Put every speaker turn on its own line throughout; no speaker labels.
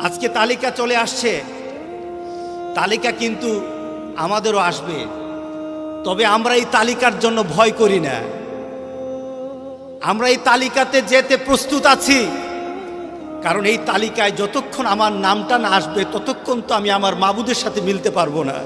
আজকে তালিকা চলে আসছে, তালিকা কিন্তু আমাদেরও আসবে, তবে আমরা এই তালিকার জন্য ভয় করি না। আমরা এই তালিকাতে যেতে প্রস্তুত আছি, কারণ এই তালিকায় যতক্ষণ আমার নামটা না আসবে ততক্ষণ তো আমি আমার মাবুদের সাথে মিলতে পারবো না।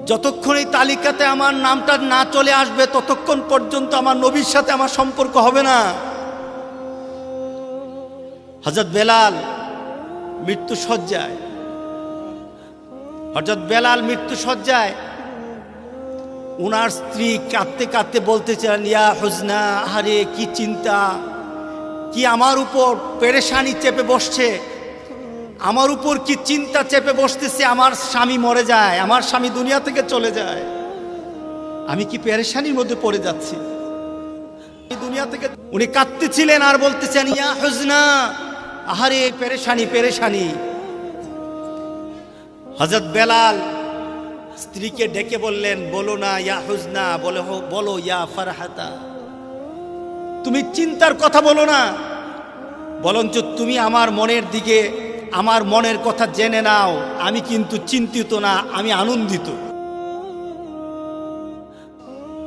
যতক্ষণ এই তালিকাতে আমার নামটা না চলে আসবে ততক্ষণ পর্যন্ত আমার নবীর সাথে আমার সম্পর্ক হবে না। হযরত বেলাল মৃত্যু শয্যায়, হযরত বেলাল মৃত্যু শয্যায়, উনার স্ত্রী কাঁদতে কাঁদতে বলতেছেন, ইয়া হুজনা, আহারে কি চিন্তা, কি আমার উপর পেরেশানি চেপে বসছে, আমার উপর কি চিন্তা চেপে বসতেছে, আমার স্বামী মরে যায়, আমার স্বামী দুনিয়া থেকে চলে যায়, আমি কি পেরেশানির মধ্যে পড়ে যাচ্ছি দুনিয়া থেকে। উনি কাঁদতেছিলেন আর বলতেছেন, ইয়া হুজনা, আহারে পেরেশানি পেরেশানি। হযরত বেলাল স্ত্রীকে ডেকে বললেন, বলো না ইয়া হুজনা, বলো ইয়া ফারহাতা, তুমি চিন্তার কথা বলো না, বরঞ্চ তুমি আমার মনের দিকে, আমার মনের কথা জেনে নাও, আমি কিন্তু চিন্তিত না, আমি আনন্দিত,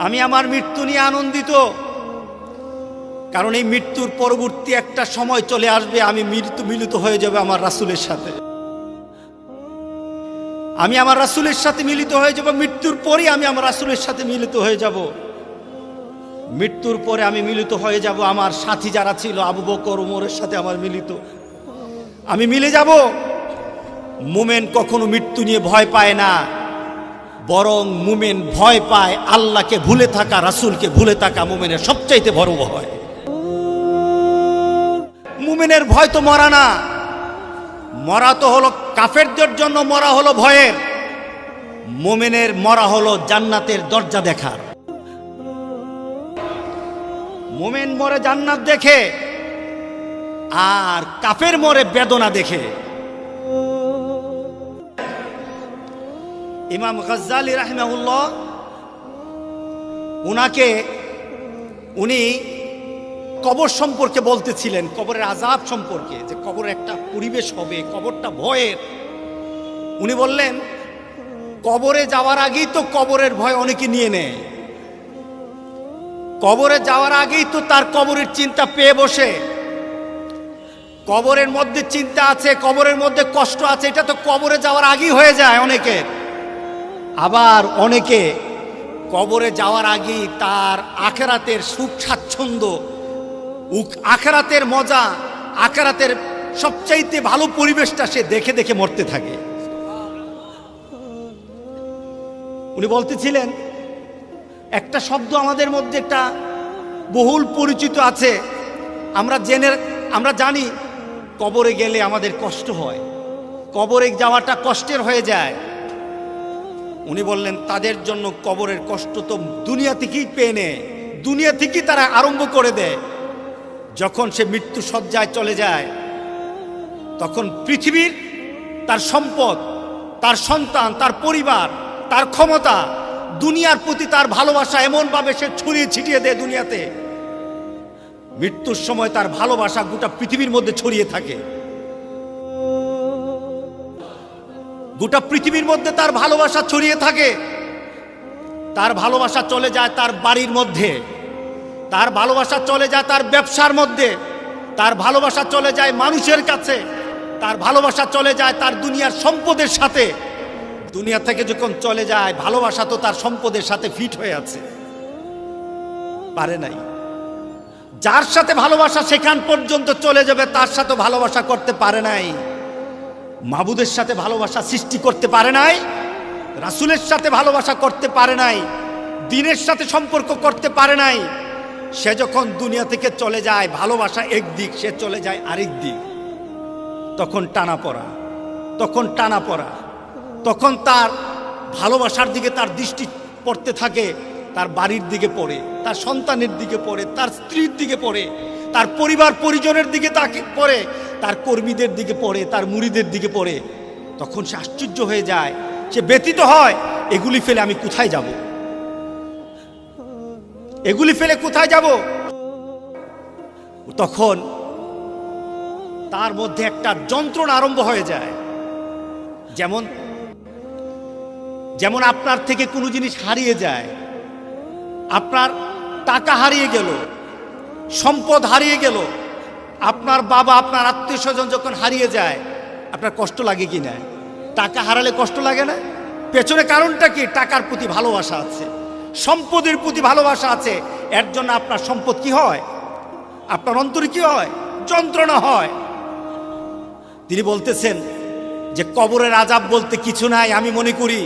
আমি আমার মৃত্যু নিয়ে আনন্দিত। কারণ এই মৃত্যুর পরবর্তী একটা সময় চলে আসবে, আমি মিলিত হয়ে যাবে আমার রাসূলের সাথে, আমি আমার রাসূলের সাথে মিলিত হয়ে যাব। মৃত্যুর পরে আমি আমার রাসূলের সাথে মিলিত হয়ে যাব, মৃত্যুর পরে আমি মিলিত হয়ে যাব আমার সাথী যারা ছিল আবু বকর ওমরের সাথে আমার মিলিত, আমি মিলে যাব। মুমিন কখনো মৃত্যু নিয়ে ভয় পায় না, বরং মুমিন ভয় পায় আল্লাহকে ভুলে থাকা, রাসূলকে ভুলে থাকা মুমিনের সবচাইতে বড় ভয়। মুমিনের ভয় তো মরা না, মরা তো হলো কাফেরদের জন্য, মরা হলো ভয়ের। মুমিনের মরা হলো জান্নাতের দরজা দেখার। মুমিন মরে জান্নাত দেখে, আর কাফের মরে বেদনা দেখে। ইমাম গাজ্জালী রাহিমাহুল্লাহ, উনি কবর সম্পর্কে বলতেছিলেন, কবরের আযাব সম্পর্কে, যে কবরের একটা পরিবেশ হবে, কবরটা ভয়ের। উনি বললেন, কবরে যাওয়ার আগেই তো কবরের ভয় অনেকে নিয়ে নেয়, কবরে যাওয়ার আগেই তো তার কবরের চিন্তা পেয়ে বসে, কবরের মধ্যে চিন্তা আছে, কবরের মধ্যে কষ্ট আছে, এটা তো কবরে যাওয়ার আগেই হয়ে যায় অনেকে। আবার অনেকে কবরে যাওয়ার আগেই তার আখিরাতের সুখ স্বাচ্ছন্দ্য, আখিরাতের মজা, আখিরাতের সবচাইতে ভালো পরিবেশটা সে দেখে দেখে মরতে থাকে। উনি বলতেছিলেন, একটা শব্দ আমাদের মধ্যে একটা বহুল পরিচিত আছে, আমরা জানি কবরে গেলে আমাদের কষ্ট হয়, কবরে যাওয়াটা কষ্টের হয়ে যায়। উনি বললেন, তাদের জন্য কবরের কষ্ট তো দুনিয়া থেকেই পেয়ে নেয়, দুনিয়া থেকেই তারা আরম্ভ করে দেয়। যখন সে মৃত্যু শয্যায় চলে যায়, তখন পৃথিবীর তার সম্পদ, তার সন্তান, তার পরিবার, তার ক্ষমতা, দুনিয়ার প্রতি তার ভালোবাসা এমনভাবে সে ছড়িয়ে ছিটিয়ে দেয় দুনিয়াতে, মৃত্যুর সময় তার ভালোবাসা গোটা পৃথিবীর মধ্যে ছড়িয়ে থাকে। গোটা পৃথিবীর মধ্যে তার ভালোবাসা ছড়িয়ে থাকে। তার ভালোবাসা চলে যায় তার বাড়ির মধ্যে, তার ভালোবাসা চলে যায় তার ব্যবসার মধ্যে, তার ভালোবাসা চলে যায় মানুষের কাছে, তার ভালোবাসা চলে যায় তার দুনিয়ার সম্পদের সাথে। দুনিয়া থেকে যখন চলে যায়, ভালোবাসা তো তার সম্পদের সাথে ফিট হয়ে আছে, পারে নাই। যার সাথে ভালোবাসা সেখান পর্যন্ত চলে যাবে, তার সাথে ভালোবাসা করতে পারে নাই, মাবুদের সাথে ভালোবাসা সৃষ্টি করতে পারে নাই, রাসূলের সাথে ভালোবাসা করতে পারে নাই, দ্বীনের সাথে সম্পর্ক করতে পারে নাই। সে যখন দুনিয়া থেকে চলে যায়, ভালোবাসা একদিক, সে চলে যায় আরেক দিক। তখন টানাপড়া, তখন টানাপড়া, তখন তার ভালোবাসার দিকে তার দৃষ্টি পড়তে থাকে, তার বাড়ির দিকে পড়ে, তার সন্তানের দিকে পড়ে, তার স্ত্রীর দিকে পড়ে, তার পরিবার পরিজনের দিকে তাকে পড়ে, তার কর্মীদের দিকে পড়ে, তার মুরিদের দিকে পড়ে। তখন সে আশ্চর্য হয়ে যায়, সে ব্যথিত হয়, এগুলি ফেলে আমি কোথায় যাব, এগুলি ফেলে কোথায় যাব। তখন তার মধ্যে একটা যন্ত্রণা আরম্ভ হয়ে যায়। যেমন যেমন আপনার থেকে কোনো জিনিস হারিয়ে যায়, আপনার টাকা হারিয়ে গেল, সম্পদ হারিয়ে গেল, আপনার বাবা, আপনার আত্মীয় স্বজন যখন হারিয়ে যায়, আপনার কষ্ট লাগে কি না? টাকা হারালে কষ্ট লাগে না? পেছনে কারণটা কি? টাকার প্রতি ভালোবাসা আছে, সম্পদের প্রতি ভালোবাসা আছে। এর জন্য আপনার সম্পদ কি হয়? আপনার অন্তরে কি হয়? যন্ত্রণা হয়। তিনি বলতেছেন যে কবরের আযাব বলতে কিছু নাই। আমি মনে করি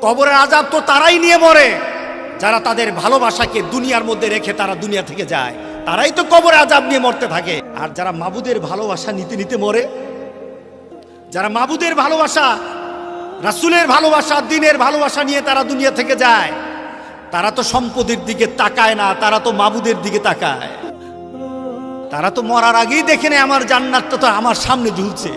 কবরের আযাব তো তারাই নিয়ে মরে যারা তাদের ভালোবাসাকে দুনিয়ার মধ্যে রেখে তারা দুনিয়া থেকে যায়, তারাই তো কবরের আযাব নিয়ে মরতে থাকে। আর যারা মাবুদের ভালোবাসা নিতে নিতে মরে, যারা মাবুদের ভালোবাসা, রাসূলের ভালোবাসা, দ্বীনের ভালোবাসা নিয়ে তারা দুনিয়া থেকে যায়, তারা তো সম্পদের দিকে তাকায় না, তারা তো মাবুদের দিকে তাকায়। তারা তো মরার আগেই দেখে নেয় আমার জান্নাতটা তো আমার সামনে ঝুলছে।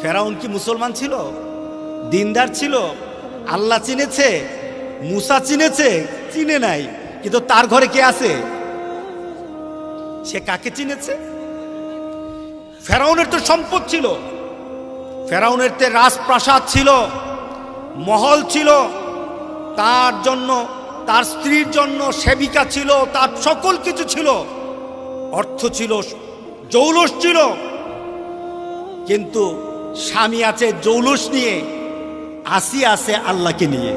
ফেরাউন কি মুসলমান ছিল? দিনদার ছিল? আল্লাহ চিনেছে? মুসা চিনেছে? চিনে নাই। কিন্তু তার ঘরে কে আছে? সে কাকে চিনেছে? ফেরাউনের তো সম্পদ ছিল, ফেরাউনের তো রাজপ্রাসাদ ছিল, মহল ছিল, তার জন্য, তার স্ত্রীর জন্য সেবিকা ছিল, তার সকল কিছু ছিল, অর্থ ছিল, জৌলুস ছিল। কিন্তু স্বামী আছে জৌলুস নিয়ে, আসিয়া আছে আল্লাহকে নিয়ে।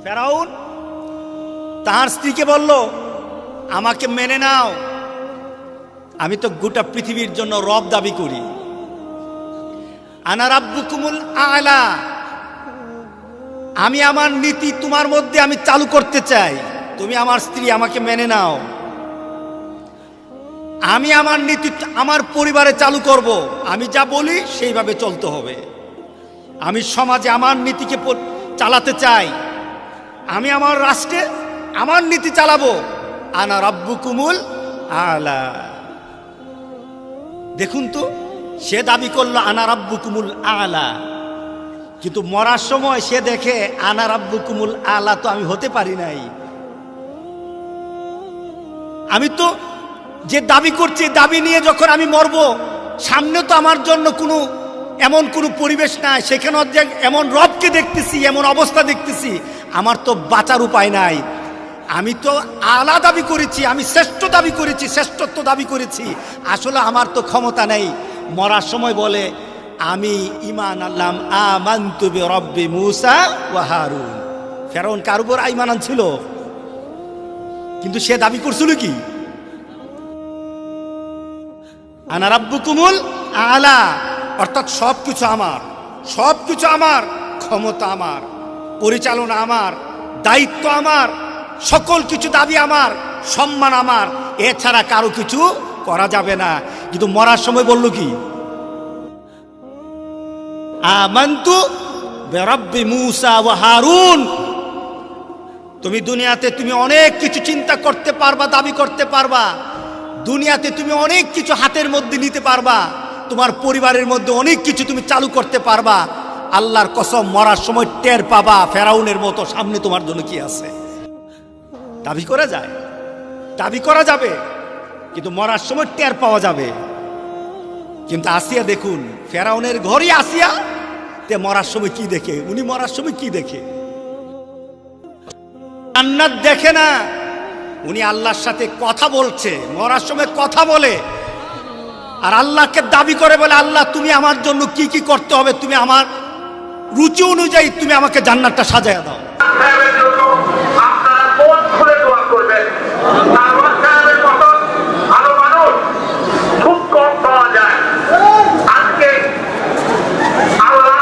ফেরাউন তার স্ত্রীকে বলল, আমাকে মেনে নাও, আমি তো গোটা পৃথিবীর জন্য রব দাবি করি। আনা রাব্বুকুমুল আ'লা, আমি আমার নীতি তোমার মধ্যে আমি চালু করতে চাই, তুমি আমার স্ত্রী, আমাকে মেনে নাও। আমি আমার নীতি আমার পরিবারে চালু করব, আমি যা বলি সেইভাবে চলতে হবে। আমি সমাজে আমার নীতিকে চালাতে চাই, আমি আমার রাষ্ট্রে আমার নীতি চালাবো। আনা রাব্বুকুমুল আ'লা। দেখুন তো, সে দাবি করলো আনা রাব্বুকুমুল আ'লা, কিন্তু মরার সময় সে দেখে আনা রাব্বুকুমুল আ'লা তো আমি হতে পারি নাই। আমি তো যে দাবি করছি, দাবি নিয়ে যখন আমি মরব, সামনে তো আমার জন্য এমন কোনো পরিবেশ নাই, সেখানে এমন রবকে দেখতেছি, এমন অবস্থা দেখতেছি, আমার তো বাঁচার উপায় নাই। আমি তো আলা দাবি করেছি, আমি শ্রেষ্ঠ দাবি করেছি, শ্রেষ্ঠত্ব দাবি করেছি, আসলে আমার তো ক্ষমতা নেই। মরার সময় বলে, আমি ঈমান আনলাম, আমানতু বিরব্বি মূসা ওয়া হারুন। ফেরাউন কার উপর ঈমান আনছিল? কিন্তু সে দাবি করছিল কি? আনা রাব্বুকুমুল আ'লা, অর্থাৎ সবকিছু আমার, সবকিছু আমার, ক্ষমতা আমার, পরিচালনা আমার, দায়িত্ব আমার, সকল কিছু দাবি আমার, সম্মান আমার, এছাড়া কারো কিছু করা যাবে না। কিন্তু মরার সময় বলল কি? আমানতু বিরব্বি মূসা ওয়া হারুন। তুমি দুনিয়াতে তুমি অনেক কিছু চিন্তা করতে পারবা, দাবি করতে পারবা, দুনিয়াতে তুমি অনেক কিছু হাতের মধ্যে নিতে পারবা, তোমার পরিবারের মধ্যে অনেক কিছু তুমি চালু করতে পারবা। আল্লাহর কসম, মরার সময় টের পাবা ফেরাউনের মতো সামনে তোমার জন্য কি আছে। দাবি করা যায়, দাবি করা যাবে, কিন্তু মরার সময় টের পাওয়া যাবে। কিন্তু আসিয়া দেখুন, ফেরাউনের ঘরই আসিয়া, তে মরার সময় কি দেখে? উনি মরার সময় কি দেখে? জান্নাত দেখে না, উনি আল্লাহর সাথে কথা বলছে, মরার সময় কথা বলে, আর আল্লাহকে দাবি করে বলে, আল্লাহ তুমি আমার জন্য কি কি করতে হবে, তুমি আমার রুচি অনুযায়ী তুমি আমাকে জান্নাতটা সাজায়া দাও।
খুব কম পাওয়া যায়। আজকে আল্লাহ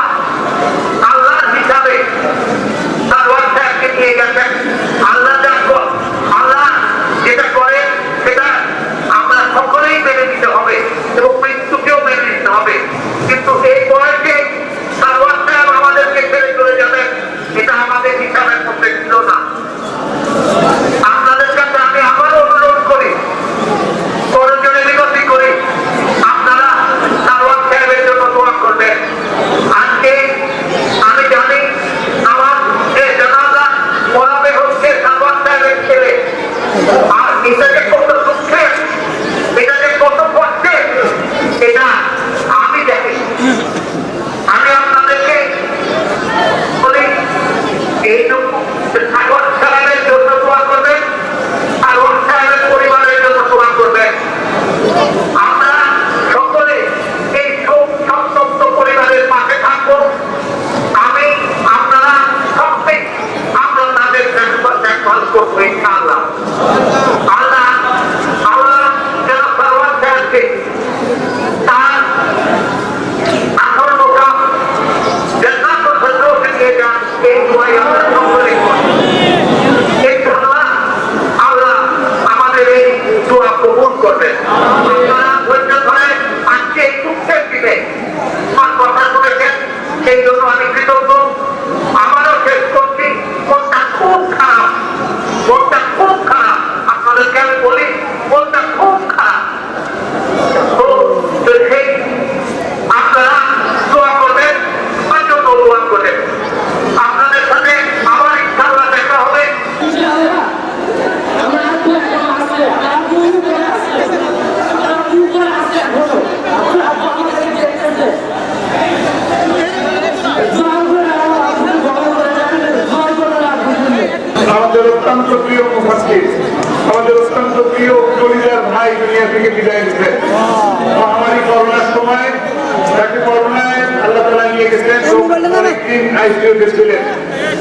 আইসিইউতে ছিলেন।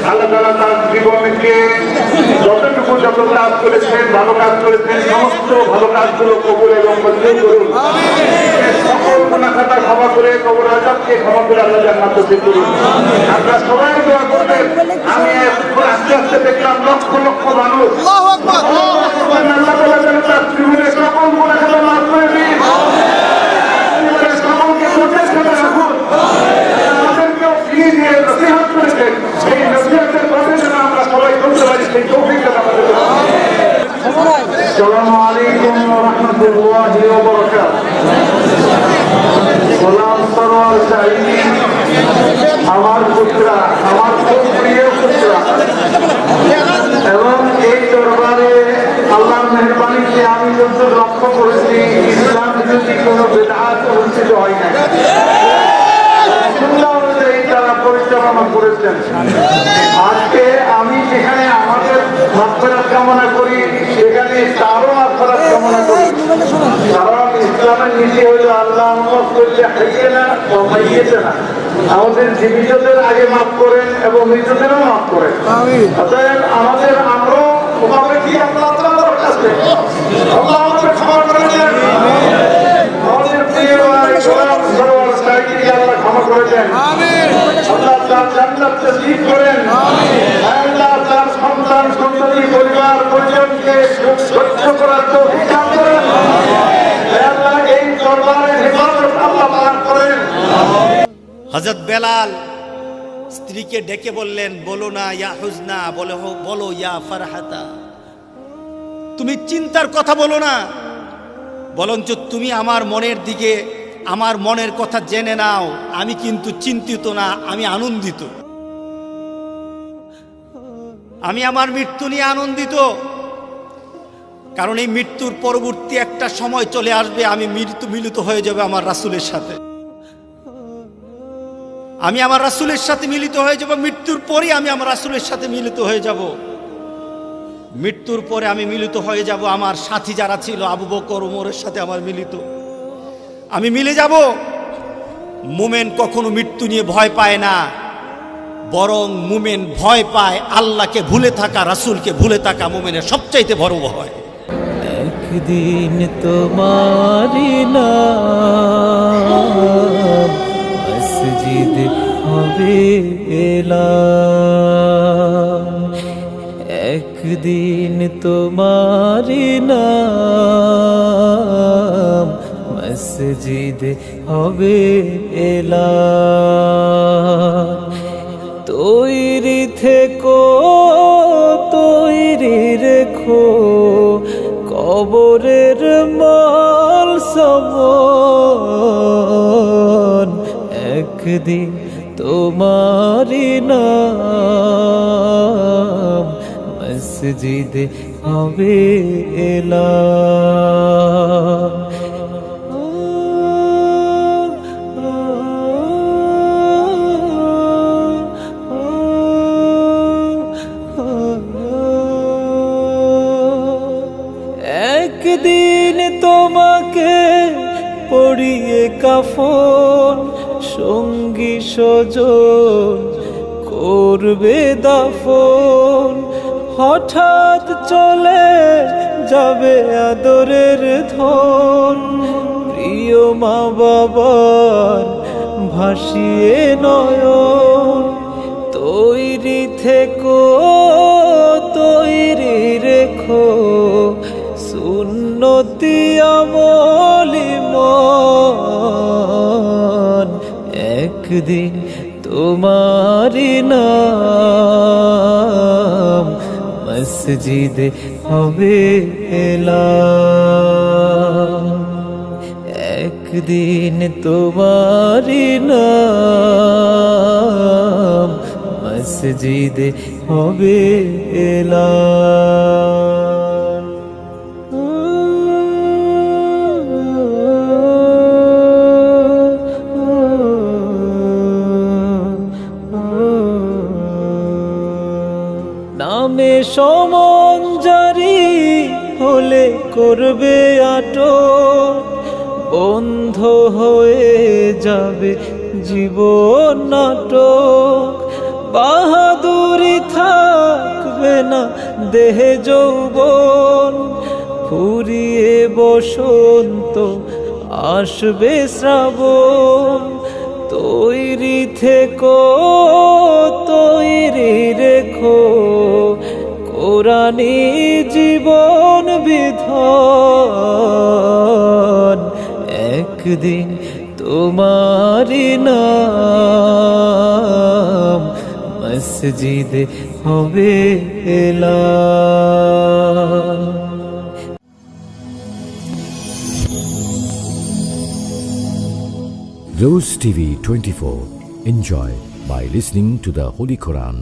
আল্লাহ তাআলা তার জীবনকে যতটুকু যত কাজ করেছেন, ভালো কাজ করেছেন, সমস্ত ভালো কাজগুলো কবুল এবং মঞ্জুর করুন। সকল গুনাহ খাতা ক্ষমা করে, কবর আযাবকে ক্ষমা করে আল্লাহ জান্নাত নসিব করুন। আমরা সবাই দোয়া করবেন। আমি এখন আস্তে আস্তে দেখলাম লক্ষ লক্ষ মানুষ। আল্লাহু আকবার। আল্লাহ তাআলা যেন তার জীবনের সকল গুনাহ খাতা মাফ করে দিন। সকলকে সতেজ করে রাখুন। আমাদেরকেও ফিরিয়ে দিয়ে নসিহত করেছেন, সেই নসিহতের পথে যেন আমরা সবাই চলতে পারি, সেই তৌফিক যেন আমাদের দেন। আসসালামু আলাইকুম ওয়া রাহমাতুল্লাহি ওয়া বারাকাতুহু। গোলাম সরওয়ার সাঈদী আমার পুত্রা, আমার খুব প্রিয় পুত্রা, এবং এই দরবারে আল্লাহর মেহরবানিতে আমি যতদূর লক্ষ্য করেছি ইসলাম বিরোধী কোনো বিদআত অনুষ্ঠিত হয় না। সুন্নাহ অনুযায়ী তারা পরিচালনা করেছেন। আজকে আমি যেখানে আমাদের মাগফিরাত কামনা করি, সেখানে তারও মাগফিরাত কামনা করি। কারণ ইসলামের নীতি হইল আল্লাহ মাফ করলে হাইয়েনা ও মাইয়েতেনা। আমাদের জীবিতদের আগে মাফ করেন এবং মৃতদেরও মাফ করেন। অতএব আমাদের আমরাও ওভাবে কি আল্লাহ তাআলার কাছে আল্লাহ আমাদের ক্ষমা করে দেন। আমাদের প্রিয় ভাই গোলাম সরওয়ার সাঈদী আল্লাহ ক্ষমা করে দেন। আল্লাহ তার জান্নাত নসিব করেন। আল্লাহ তার সন্তান সন্ততি পরিবার পরিজনকে সহ্য করার তৌফিক দান করেন। আল্লাহ এই দরবারের হেফাজত আল্লাহ দান করেন।
হযরত বেলাল স্ত্রীকে ডেকে বললেন, বলো না ইয়া হুজনা, বলো ইয়া ফারহাতা। তুমি চিন্তার কথা বলো না, বরঞ্চ তুমি আমার মনের দিকে, আমার মনের কথা জেনে নাও। আমি কিন্তু চিন্তিত না, আমি আনন্দিত। আমি আমার মৃত্যু নিয়ে আনন্দিত, কারণ এই মৃত্যুর পরবর্তী একটা সময় চলে আসবে, আমি মিলিত হয়ে যাবে আমার রাসূলের সাথে। আমি আমার রাসূলের সাথে মিলিত হয়ে যাব। মৃত্যুর পরে আমি আমার রাসূলের সাথে মিলিত হয়ে যাব। মৃত্যুর পরে আমি মিলিত হয়ে যাব আমার সাথী যারা ছিল আবু বকর ওমরের সাথে আমার মিলিত, আমি মিলে যাব। মুমিন কখনো মৃত্যু নিয়ে ভয় পায় না, বরং মুমিন ভয় পায় আল্লাহকে ভুলে থাকা, রাসূলকে ভুলে থাকা মুমিনের সবচাইতে বড় ভয়।
একদিন তোমারি নাম মসজিদ হবে এলান। একদিন তোমারি নাম মসজিদ হবে এলান। তৈরি থেকো, তৈরি রেখো কবরের মাল সমান। একদিন তোমারি নাম মসজিদ হবে এলান। একদিন তোমাকে পরিয়ে কাফন, সঙ্গী স্বজন করবে দাফন। হঠাৎ চলে যাবে আদরের ধন, প্রিয় মা বাবার ভাসিয়ে নয়ন। তৈরি থেকো, তৈরি রেখো সুন্নতি আমলি মন। একদিন তোমারি নাম মসজিদ হবে এলান। একদিন তোমারি নাম মসজিদ হবে এলান। নামে সমন জারি হলে করবে আটক, বন্ধ হয়ে যাবে জীবন নাটক। বাহাদুরি থাকবে না দেহে যৌবন, ফুরিয়ে বসন্ত আসবে শ্রাবণ। তৈরি থেকো, তৈরি রেখো কোরআনী জীবন বিধান, একদিন তোমারি নাম মসজিদে হবে এলান।
Rose TV 24. Enjoy by listening to the Holy Quran.